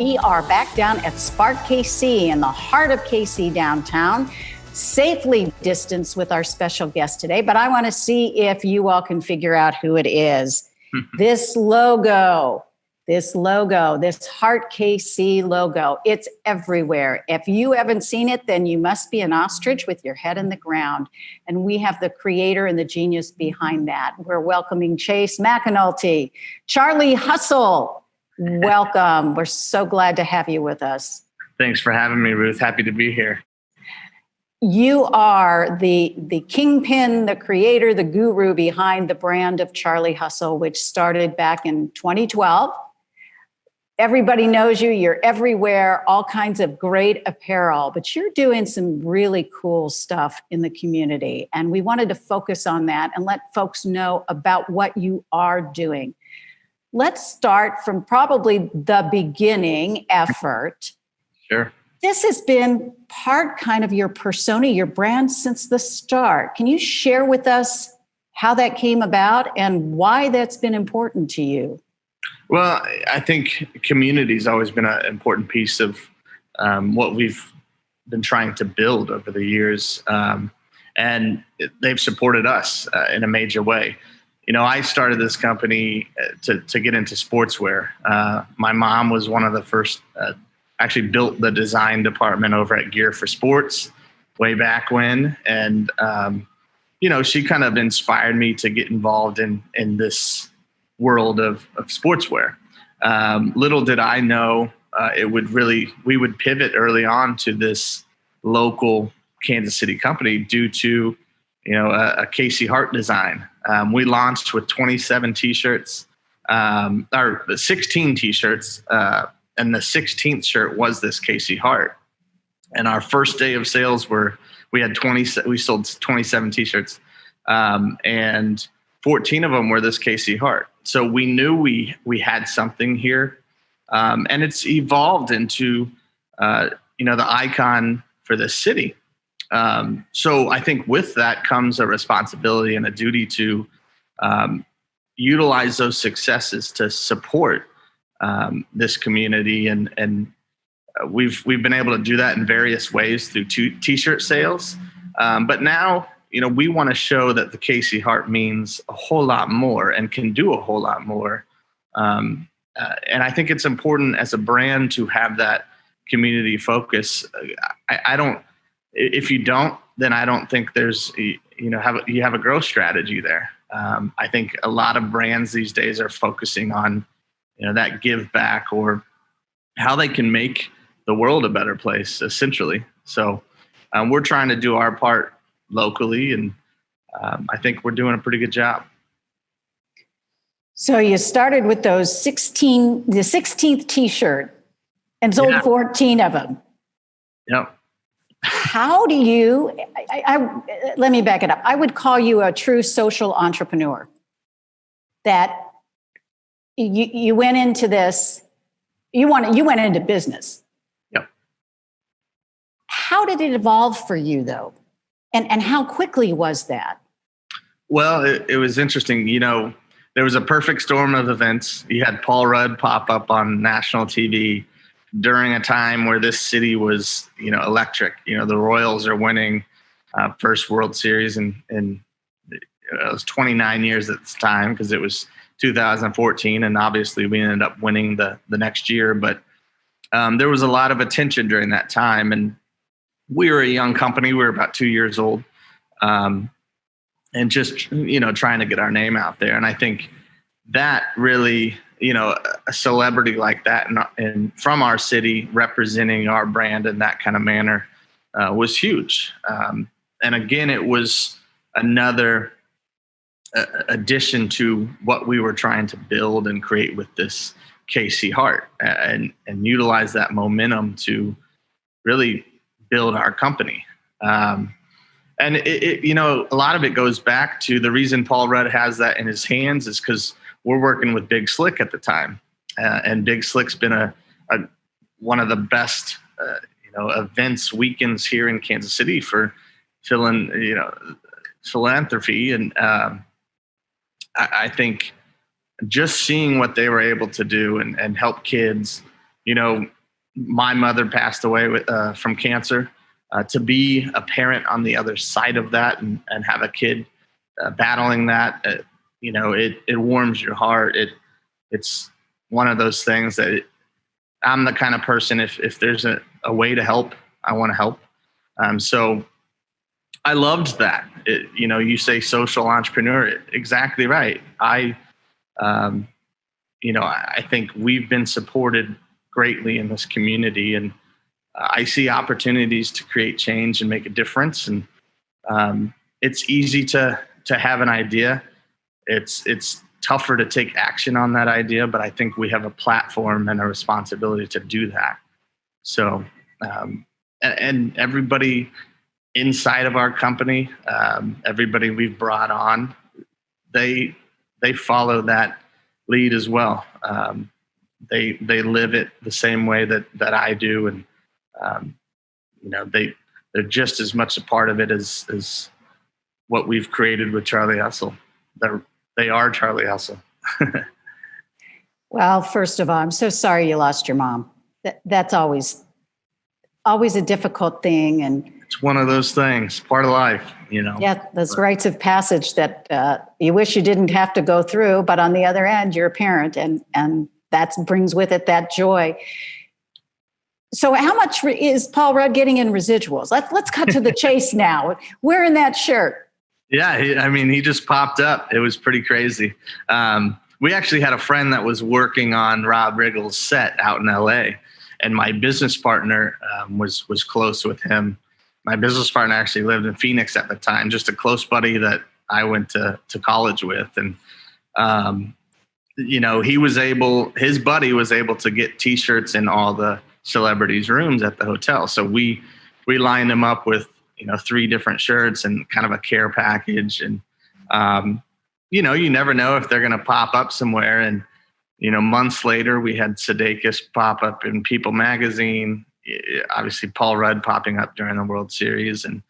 We are back down at Spark KC in the heart of KC downtown, safely distanced with our special guest today. But I want to see if you all can figure out who it is. This logo, this Heart KC logo, it's everywhere. If you haven't seen it, then you must be an ostrich with your head in the ground. And we have the creator and the genius behind that. We're welcoming Chase McAnulty, Charlie Hustle. Welcome. We're so glad to have you with us. Thanks for having me, Ruth. Happy to be here. You are the kingpin, the creator, the guru behind the brand of Charlie Hustle, which started back in 2012. Everybody knows you. You're everywhere, all kinds of great apparel, but you're doing some really cool stuff in the community. And we wanted to focus on that and let folks know about what you are doing. Let's start from probably the beginning effort. Sure. This has been part kind of your persona, your brand since the start. Can you share with us how that came about and why that's been important to you? Well, I think community has always been an important piece of what we've been trying to build over the years. And they've supported us in a major way. You know, I started this company to get into sportswear. My mom was one of the first, actually built the design department over at Gear for Sports way back when. And, she kind of inspired me to get involved in this world of sportswear. Little did I know we would pivot early on to this local Kansas City company due to, a KC Heart design. We launched with 27 T-shirts, or 16 T-shirts, and the 16th shirt was this KC Heart. And our first day of sales we sold 27 T-shirts, and 14 of them were this KC Heart. So we knew we had something here, and it's evolved into, the icon for this city. So I think with that comes a responsibility and a duty to utilize those successes to support this community, and we've been able to do that in various ways through T-shirt sales. But now, we want to show that the KC Heart means a whole lot more and can do a whole lot more. And I think it's important as a brand to have that community focus. If you don't, then I don't think there's, you have a growth strategy there. I think a lot of brands these days are focusing on, that give back or how they can make the world a better place, essentially. So we're trying to do our part locally, and I think we're doing a pretty good job. So you started with the 16th T-shirt and sold 14 of them. Yep. How do you, let me back it up. I would call you a true social entrepreneur, that you went into this, you went into business. Yep. How did it evolve for you though? And how quickly was that? Well, it was interesting. There was a perfect storm of events. You had Paul Rudd pop up on national TV during a time where this city was, electric. The Royals are winning first World Series, and it was 29 years at the time because it was 2014, and obviously we ended up winning the next year. But there was a lot of attention during that time, and we were a young company. We were about 2 years old, and just trying to get our name out there. And I think that really, a celebrity like that and from our city representing our brand in that kind of manner was huge. And again, it was another addition to what we were trying to build and create with this KC Heart, and utilize that momentum to really build our company. And a lot of it goes back to the reason Paul Rudd has that in his hands is because we're working with Big Slick at the time. And Big Slick's been one of the best, events, weekends here in Kansas City for philanthropy. And I think just seeing what they were able to do and help kids, my mother passed away from cancer. To be a parent on the other side of that and have a kid battling that, it warms your heart. It's one of those things that I'm the kind of person, if there's a way to help, I want to help. So I loved that. You say social entrepreneur, exactly right. I think we've been supported greatly in this community, and I see opportunities to create change and make a difference. And it's easy to have an idea. It's tougher to take action on that idea, but I think we have a platform and a responsibility to do that. So, and everybody inside of our company, everybody we've brought on, they follow that lead as well. They live it the same way that I do, and they're just as much a part of it as what we've created with Charlie Hustle. They are Charlie Hustle. Well, first of all, I'm so sorry you lost your mom. That's always a difficult thing, and it's one of those things, part of life, Yeah, those rites of passage that you wish you didn't have to go through, but on the other end, you're a parent, and that brings with it that joy. So how much is Paul Rudd getting in residuals? Let's cut to the chase now. Wearing that shirt. Yeah, he just popped up. It was pretty crazy. We actually had a friend that was working on Rob Riggle's set out in LA, and my business partner was close with him. My business partner actually lived in Phoenix at the time, just a close buddy that I went to college with. And, his buddy was able to get T-shirts in all the celebrities' rooms at the hotel. So we lined him up with, 3 different shirts and kind of a care package. And, you never know if they're going to pop up somewhere. And, months later, we had Sudeikis pop up in People magazine. Obviously Paul Rudd popping up during the World Series, and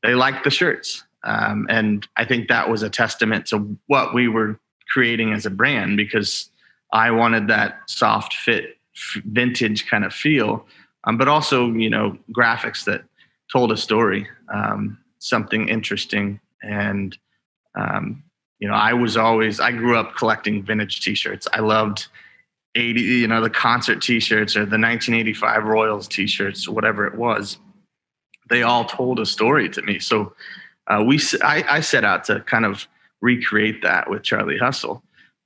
they liked the shirts. And I think that was a testament to what we were creating as a brand, because I wanted that soft fit, vintage kind of feel, but also, graphics that told a story, something interesting. And, I grew up collecting vintage T-shirts. I loved the concert T-shirts or the 1985 Royals T-shirts, whatever it was. They all told a story to me. So I set out to kind of recreate that with Charlie Hustle.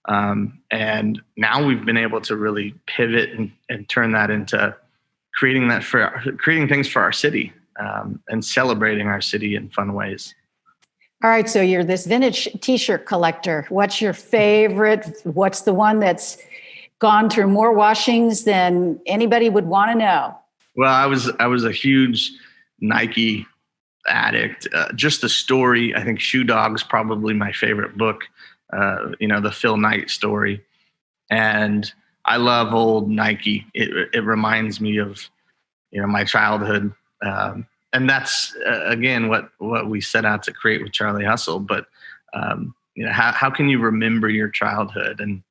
And now we've been able to really pivot and turn that into creating things for our city, and celebrating our city in fun ways. All right. So you're this vintage T-shirt collector. What's your favorite? What's the one that's gone through more washings than anybody would want to know? Well, I was a huge Nike addict. Just the story. I think Shoe Dog's probably my favorite book. The Phil Knight story, and I love old Nike. It reminds me of my childhood, and that's again what we set out to create with Charlie Hustle. But how can you remember your childhood? And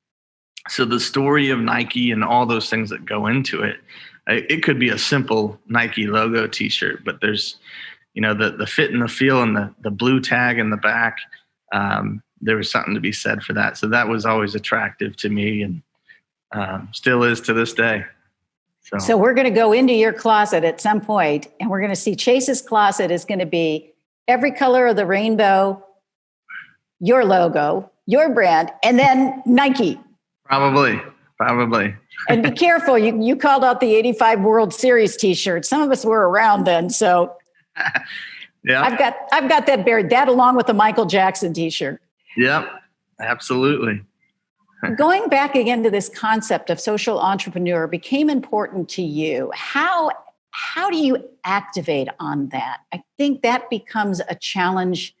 so the story of Nike and all those things that go into it. It could be a simple Nike logo T-shirt, but there's the fit and the feel and the blue tag in the back. There was something to be said for that. So that was always attractive to me, and still is to this day. So we're going to go into your closet at some point, and we're going to see Chase's closet is going to be every color of the rainbow, your logo, your brand, and then Nike. Probably. And be careful. You called out the 85 World Series T-shirt. Some of us were around then. So yeah, I've got that buried, that along with the Michael Jackson T-shirt. Yep, absolutely. Going back again to this concept of social entrepreneur became important to you. How do you activate on that? I think that becomes a challenge,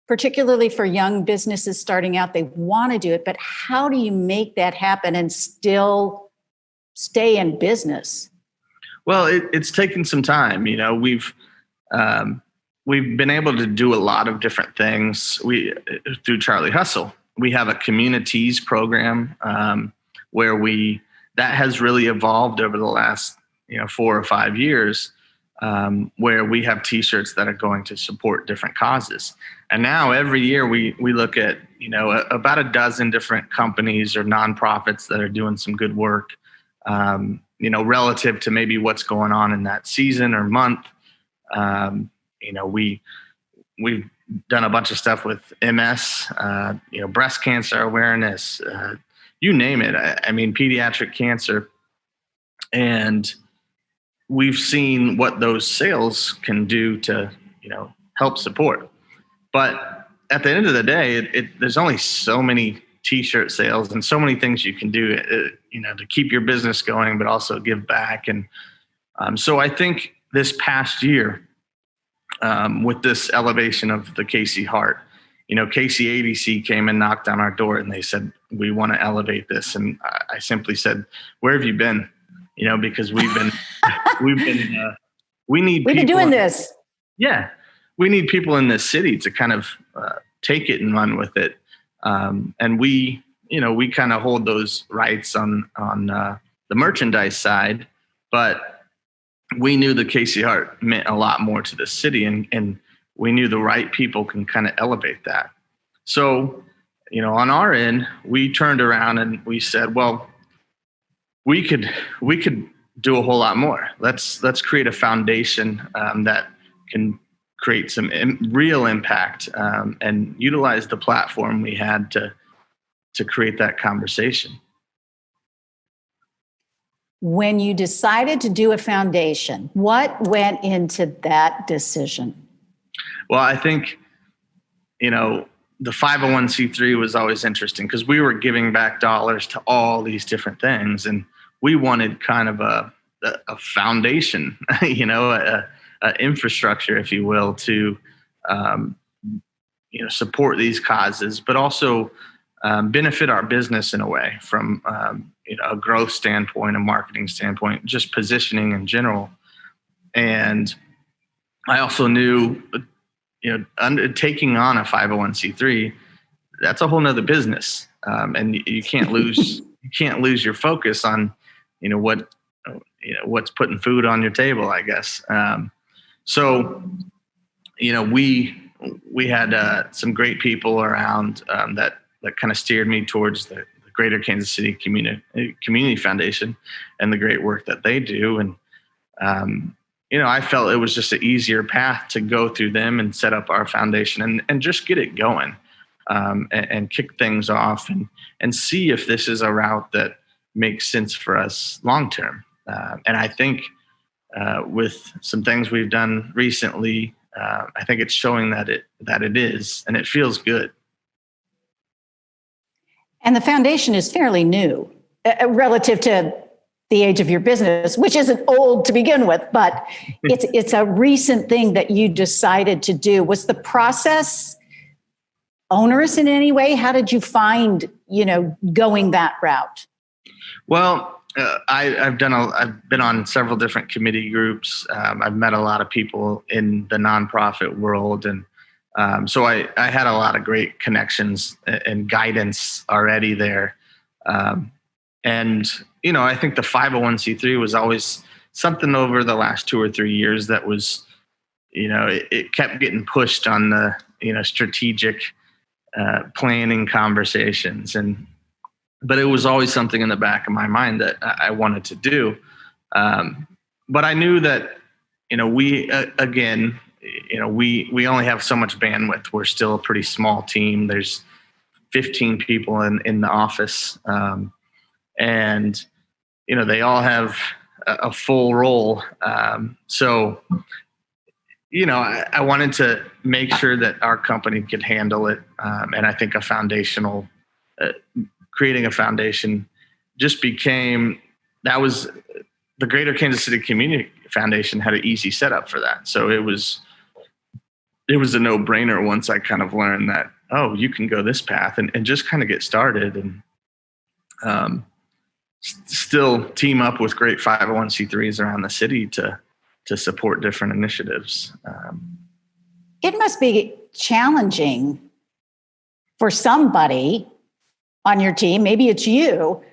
particularly for young businesses starting out. They want to do it, but how do you make that happen and still stay in business? Well, it's taken some time. We've been able to do a lot of different things through Charlie Hustle. We have a communities program where we that has really evolved over the last 4 or 5 years, where we have T-shirts that are going to support different causes. And now every year we look at about a dozen different companies or nonprofits that are doing some good work, relative to maybe what's going on in that season or month. We've done a bunch of stuff with MS, breast cancer awareness, you name it. I mean, pediatric cancer. And we've seen what those sales can do to, help support. But at the end of the day, there's only so many T-shirt sales and so many things you can do, to keep your business going, but also give back. And so I think this past year, with this elevation of the KC Heart, KC ADC came and knocked on our door and they said, we want to elevate this. And I simply said, where have you been? Because we've been doing this. Yeah. We need people in this city to kind of take it and run with it. And we kind of hold those rights on the merchandise side, but we knew the KC Heart meant a lot more to the city, and we knew the right people can kind of elevate that. So, on our end, we turned around and we said, well, we could do a whole lot more. Let's create a foundation that can create some real impact, and utilize the platform we had to create that conversation. When you decided to do a foundation, what went into that decision? Well, I think, the 501c3 was always interesting because we were giving back dollars to all these different things. And we wanted kind of a foundation, a infrastructure, if you will, to, support these causes, but also benefit our business in a way from, a growth standpoint, a marketing standpoint, just positioning in general. And I also knew, taking on a 501c3, that's a whole nother business. And you can't lose, your focus on, what's putting food on your table, I guess. So, we had some great people around that kind of steered me towards the Greater Kansas City Community Foundation and the great work that they do. And, I felt it was just an easier path to go through them and set up our foundation and just get it going, and kick things off and see if this is a route that makes sense for us long-term. And I think with some things we've done recently, I think it's showing that it is, and it feels good. And the foundation is fairly new relative to the age of your business, which isn't old to begin with, but it's a recent thing that you decided to do. Was the process onerous in any way? How did you find, going that route? Well, I've been on several different committee groups. I've met a lot of people in the nonprofit world, and so I had a lot of great connections and guidance already there. And, I think the 501c3 was always something over the last 2 or 3 years that was, it kept getting pushed on the, strategic planning conversations. But it was always something in the back of my mind that I wanted to do. But I knew that, we only have so much bandwidth. We're still a pretty small team. There's 15 people in the office. And, they all have a full role. So, I wanted to make sure that our company could handle it. And I think creating a foundation just that was the Greater Kansas City Community Foundation had an easy setup for that. So it was a no-brainer once I kind of learned that, oh, you can go this path and just kind of get started and still team up with great 501c3s around the city to support different initiatives. It must be challenging for somebody on your team, maybe it's you,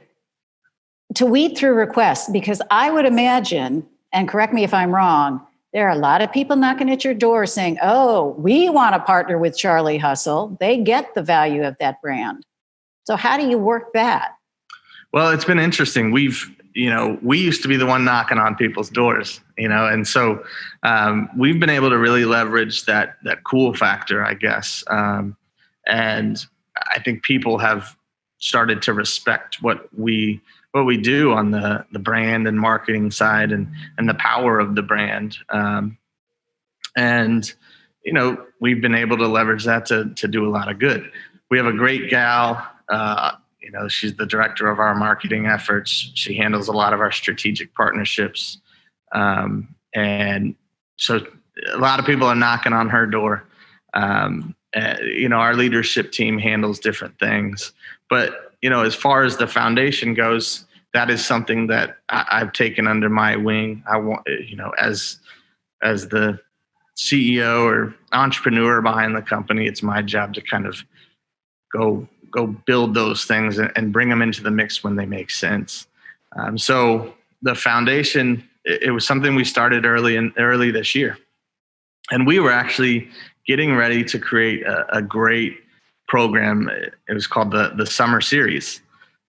to weed through requests, because I would imagine, and correct me if I'm wrong, there are a lot of people knocking at your door saying, oh, we want to partner with Charlie Hustle. They get the value of that brand. So how do you work that? Well, it's been interesting. We used to be the one knocking on people's doors, and so we've been able to really leverage that cool factor, I guess. And I think people have started to respect what we do on the brand and marketing side and the power of the brand. And we've been able to leverage that to do a lot of good. We have a great gal. She's the director of our marketing efforts. She handles a lot of our strategic partnerships. And so a lot of people are knocking on her door. Our leadership team handles different things. But, as far as the foundation goes, that is something that I've taken under my wing. I want, as the CEO or entrepreneur behind the company, it's my job to kind of go build those things and bring them into the mix when they make sense. So the foundation, it was something we started early this year. And we were actually getting ready to create a great program. It was called the Summer Series.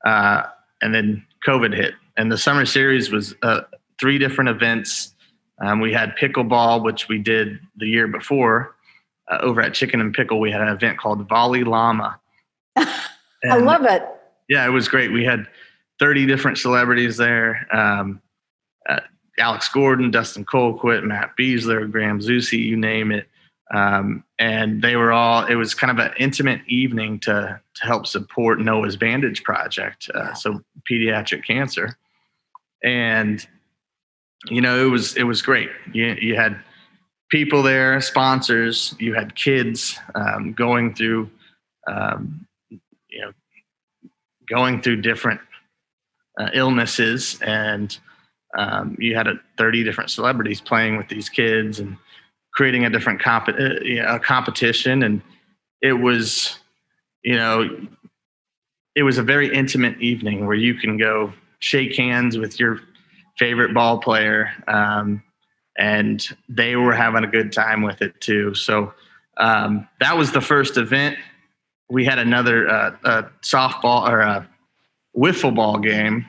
And then COVID hit. And the Summer Series was 3 different events. We had pickleball, which we did the year before. Over at Chicken and Pickle, we had an event called Volley Llama. I love it. Yeah, it was great. We had 30 different celebrities there. Alex Gordon, Dustin Colquitt, Matt Beasler, Graham Zusi, you name it. And they were all, it was kind of an intimate evening to help support Noah's Bandage Project. So pediatric cancer. And, it was great. You had people there, sponsors, you had kids, going through different illnesses, and you had 30 different celebrities playing with these kids and creating a different competition. And it was, it was a very intimate evening where you can go shake hands with your favorite ball player, and they were having a good time with it too. So that was the first event. We had another softball or a wiffle ball game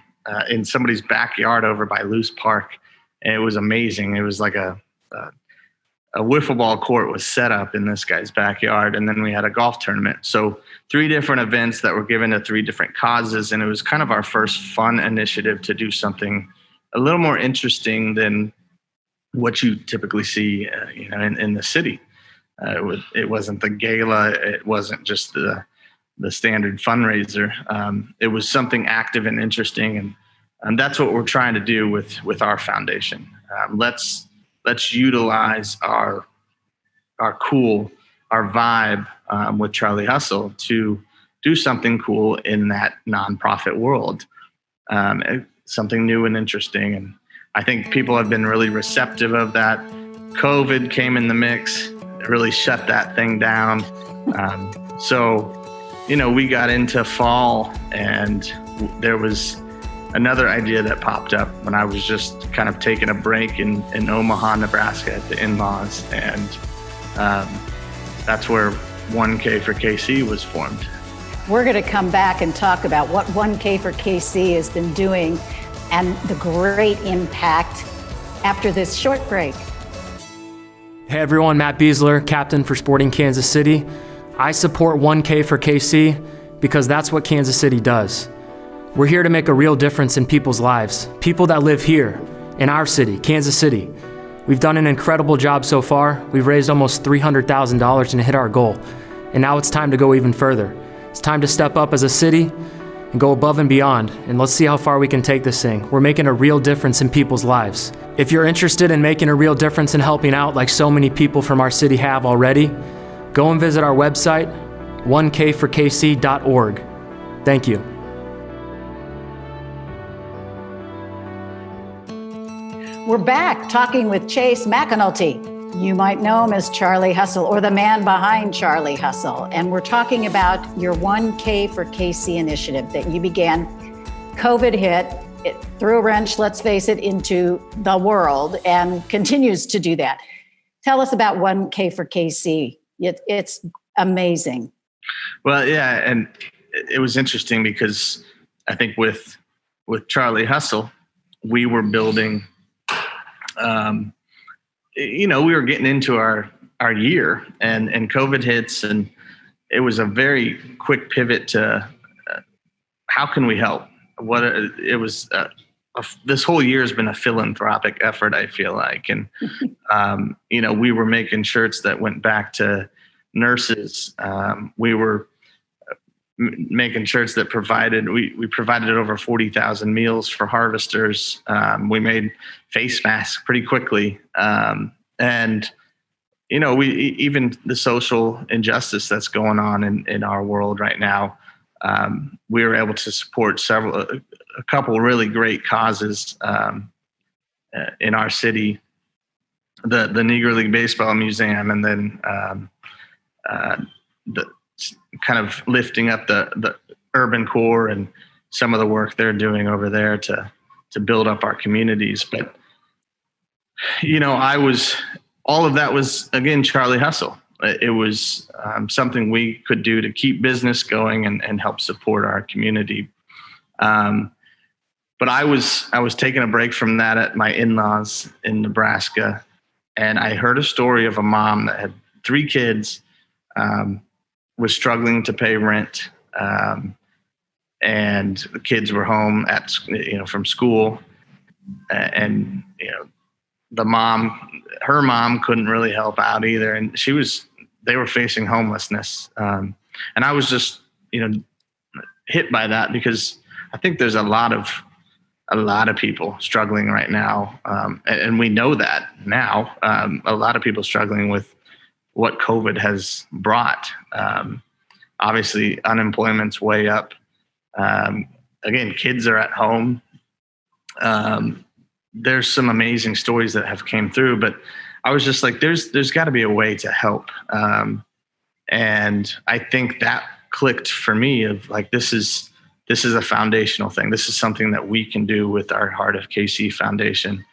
in somebody's backyard over by Luce Park. And it was amazing. It was like a wiffle ball court was set up in this guy's backyard. And then we had a golf tournament. So 3 different events that were given to 3 different causes. And it was kind of our first fun initiative to do something a little more interesting than what you typically see, in the city. It wasn't the gala. It wasn't just the standard fundraiser. It was something active and interesting, and that's what we're trying to do with our foundation. Let's utilize our vibe with Charlie Hustle to do something cool in that nonprofit world, something new and interesting. And I think people have been really receptive of that. COVID came in the mix. It really shut that thing down. So we got into fall, and there was another idea that popped up when I was just kind of taking a break in Omaha, Nebraska at the in-laws. And that's where 1K for KC was formed. We're going to come back and talk about what 1K for KC has been doing and the great impact after this short break. Hey everyone, Matt Beasler, captain for Sporting Kansas City. I support 1K for KC because that's what Kansas City does. We're here to make a real difference in people's lives, people that live here in our city, Kansas City. We've done an incredible job so far. We've raised almost $300,000 and hit our goal. And now it's time to go even further. It's time to step up as a city and go above and beyond, and let's see how far we can take this thing. We're making a real difference in people's lives. If you're interested in making a real difference and helping out like so many people from our city have already, go and visit our website, 1kforkc.org. Thank you. We're back talking with Chase McAnulty. You might know him as Charlie Hustle, or the man behind Charlie Hustle. And we're talking about your 1K for KC initiative that you began. COVID hit, it threw a wrench, let's face it, into the world and continues to do that. Tell us about 1K for KC. It's amazing. Well, yeah, and it was interesting because I think with Charlie Hustle, we were building. We were getting into our year, and COVID hits, and it was a very quick pivot to how can we help. This whole year has been a philanthropic effort, I feel like, and we were making shirts that went back to nurses. We were making shirts that we provided over 40,000 meals for harvesters. We made face masks pretty quickly. And even the social injustice that's going on in our world right now, we were able to support a couple really great causes in our city, the Negro League Baseball Museum, and then the kind of lifting up the urban core and some of the work they're doing over there to build up our communities. But, all of that was, again, Charlie Hustle. It was something we could do to keep business going and help support our community. But I was taking a break from that at my in-laws in Nebraska, and I heard a story of a mom that had 3 kids, was struggling to pay rent, and the kids were home from school, and her mom couldn't really help out either, and they were facing homelessness, and I was just hit by that because I think there's a lot of people struggling right now, and we know that now. A lot of people struggling with what COVID has brought. Obviously, unemployment's way up. Again, kids are at home. There's some amazing stories that have came through, but I was just like, there's got to be a way to help. And I think that clicked for me of like, this is a foundational thing. This is something that we can do with our Heart of KC Foundation.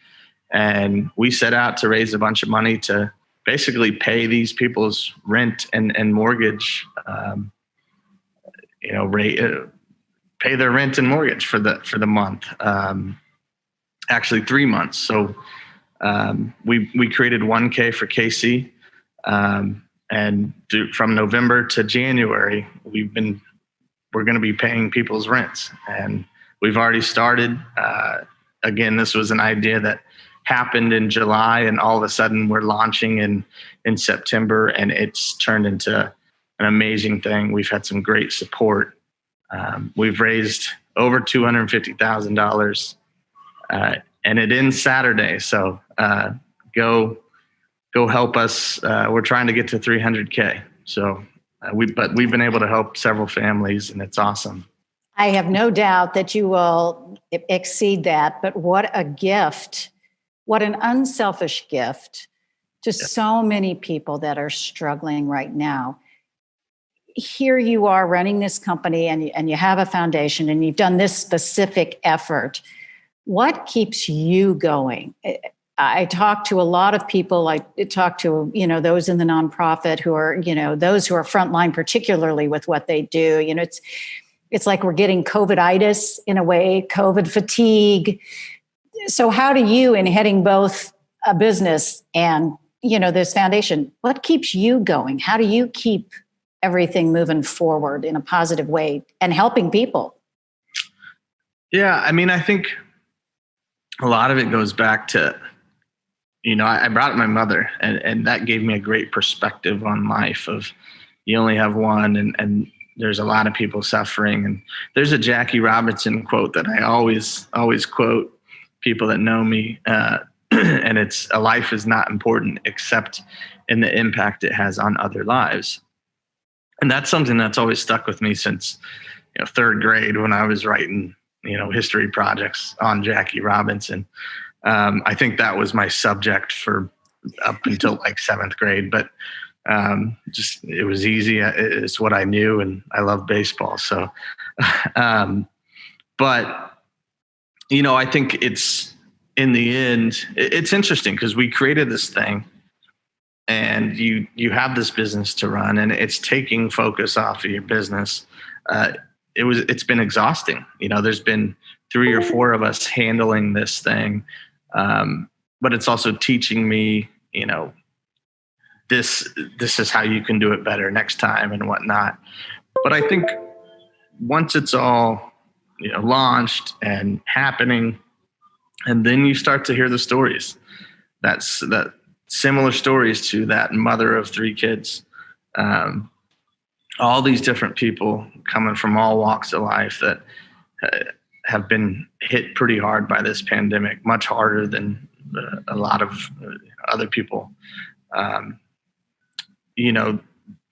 And we set out to raise a bunch of money to basically pay these people's rent and mortgage, pay their rent and mortgage for the month. Actually 3 months. So we created 1K for KC, and from November to January, we're going to be paying people's rents, and we've already started. Again, this was an idea that happened in July, and all of a sudden we're launching in September, and it's turned into an amazing thing. We've had some great support. We've raised over $250,000, and it ends Saturday. So go help us. We're trying to get to 300K. So we've been able to help several families, and it's awesome. I have no doubt that you will exceed that, but what a gift, what an unselfish gift to so many people that are struggling right now. Here you are running this company, and you have a foundation, and you've done this specific effort. What keeps you going? I talk to a lot of people. I talk to, those in the nonprofit who are, those who are frontline, particularly with what they do. It's like we're getting COVID-itis in a way, COVID fatigue. So how do you, in heading both a business and, this foundation, what keeps you going? How do you keep everything moving forward in a positive way and helping people? Yeah, I think a lot of it goes back to, I brought up my mother, and that gave me a great perspective on life of you only have one, and there's a lot of people suffering. And there's a Jackie Robinson quote that I always quote people that know me, and it's, a life is not important except in the impact it has on other lives. And that's something that's always stuck with me since, 3rd grade, when I was writing, history projects on Jackie Robinson. I think that was my subject for up until like 7th grade, but just, it was easy. It's what I knew, and I love baseball. So, but I think it's in the end, it's interesting because we created this thing, and you have this business to run, and it's taking focus off of your business. It's been exhausting. There's been 3 or 4 of us handling this thing, but it's also teaching me, this is how you can do it better next time and whatnot. But I think once it's all launched and happening, and then you start to hear the stories, that similar stories to that mother of 3 kids, all these different people coming from all walks of life that have been hit pretty hard by this pandemic, much harder than a lot of other people.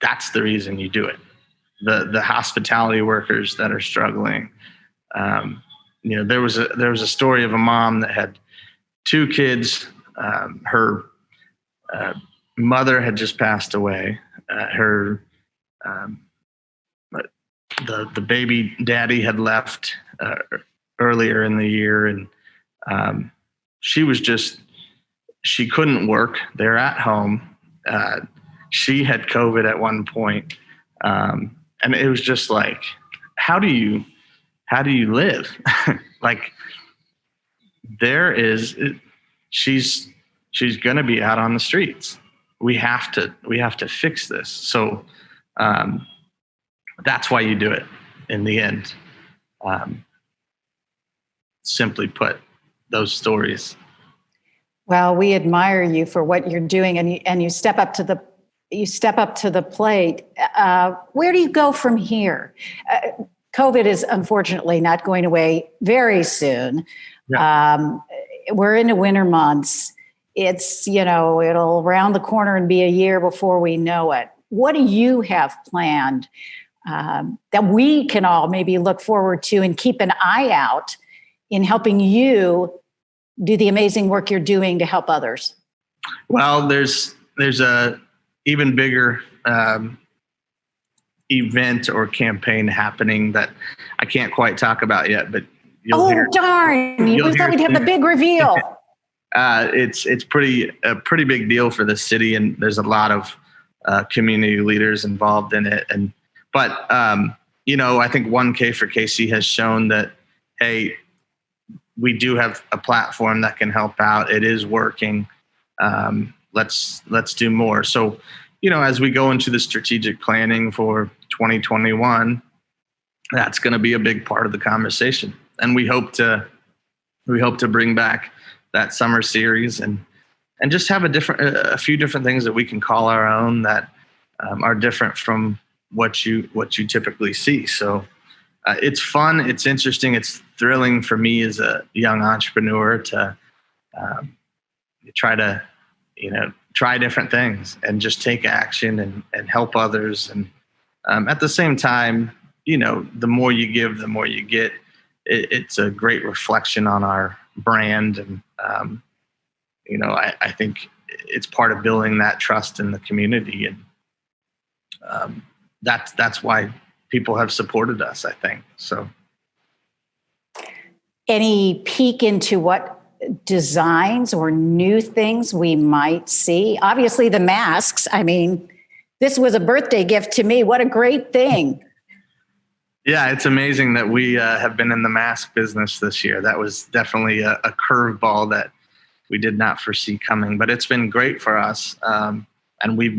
That's the reason you do it. The hospitality workers that are struggling. There was a story of a mom that had 2 kids. Her mother had just passed away. The baby daddy had left earlier in the year, and she couldn't work. They're at home. She had COVID at one point, and it was just like, how do you live? Like, she's going to be out on the streets. We have to fix this. So that's why you do it in the end. Simply put, those stories. Well, we admire you for what you're doing, and you step up to the plate. Where do you go from here? COVID is unfortunately not going away very soon. Yeah. We're into winter months. It's, it'll round the corner and be a year before we know it. What do you have planned that we can all maybe look forward to and keep an eye out in helping you do the amazing work you're doing to help others? Well, there's a even bigger event or campaign happening that I can't quite talk about yet, but darn! We thought we'd have the big reveal. It's a pretty big deal for the city, and there's a lot of community leaders involved in it. But I think 1K for KC has shown that, hey, we do have a platform that can help out. It is working. Let's do more. So, as we go into the strategic planning for 2021, that's going to be a big part of the conversation. And we hope to bring back that summer series and just have a few different things that we can call our own that are different from what you typically see. So it's fun. It's interesting. It's thrilling for me as a young entrepreneur to try different things and just take action and help others. And at the same time, the more you give, the more you get. It's a great reflection on our brand. And, I think it's part of building that trust in the community. And that's why people have supported us, I think. So, any peek into what designs or new things we might see? Obviously, the masks. I mean, this was a birthday gift to me. What a great thing. Yeah, it's amazing that we have been in the mask business this year. That was definitely a curveball that we did not foresee coming, but it's been great for us. And we've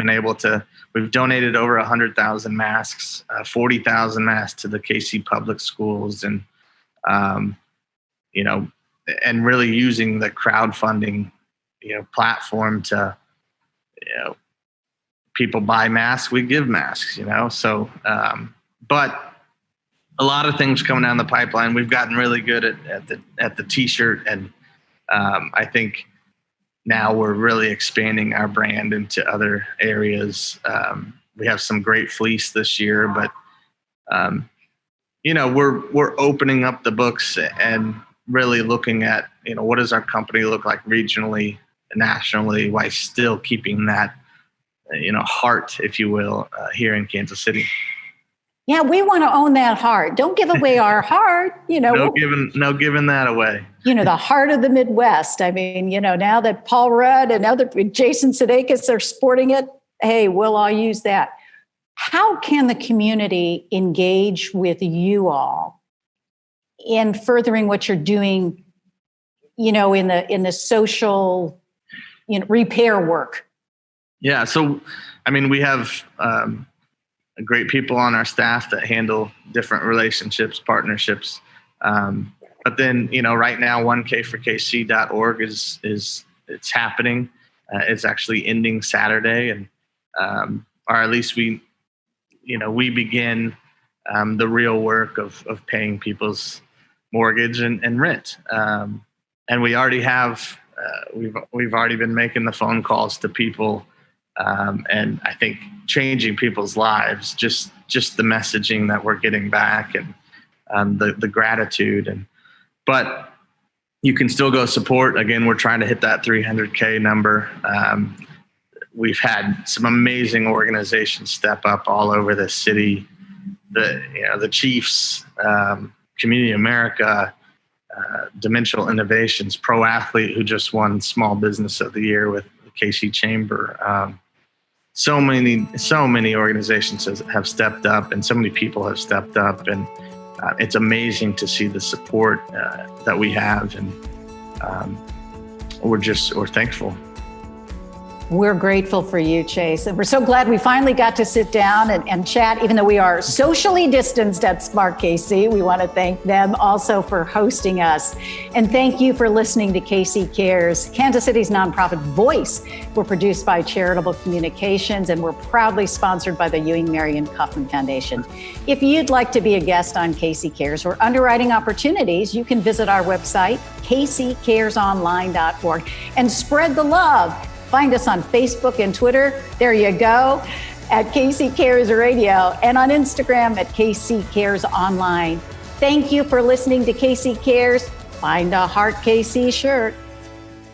donated over 100,000 masks, 40,000 masks to the KC public schools, and, and really using the crowdfunding, platform to, people buy masks, we give masks, so, but a lot of things coming down the pipeline. We've gotten really good at the t-shirt, and I think now we're really expanding our brand into other areas. We have some great fleece this year, but we're opening up the books and really looking at what does our company look like regionally, nationally, while still keeping that heart, if you will, here in Kansas City. Yeah, we want to own that heart. Don't give away our heart. No giving that away. The heart of the Midwest. I mean, now that Paul Rudd and Jason Sudeikis are sporting it, hey, we'll all use that. How can the community engage with you all in furthering what you're doing, in the social, repair work? Yeah. So, I mean, we have great people on our staff that handle different relationships, partnerships. But then, right now, 1kforkc.org is it's happening. It's actually ending Saturday, and or at least we begin the real work of paying people's mortgage and rent. And we already have we've already been making the phone calls to people. And I think changing people's lives, just the messaging that we're getting back, and the gratitude. But you can still go support. Again, we're trying to hit that 300K number. We've had some amazing organizations step up all over the city. The Chiefs, Community America, Dimensional Innovations, Pro Athlete, who just won Small Business of the Year with the KC Chamber. So many organizations have stepped up, and so many people have stepped up, and it's amazing to see the support that we have, and we're thankful. We're grateful for you, Chase. And we're so glad we finally got to sit down and chat, even though we are socially distanced at Spark KC. We want to thank them also for hosting us. And thank you for listening to KC Cares, Kansas City's nonprofit voice. We're produced by Charitable Communications, and we're proudly sponsored by the Ewing Marion Kauffman Foundation. If you'd like to be a guest on KC Cares or underwriting opportunities, you can visit our website, kccaresonline.org, and spread the love. Find us on Facebook and Twitter. There you go, at KC Cares Radio, and on Instagram at KC Cares Online. Thank you for listening to KC Cares. Find a Heart KC shirt.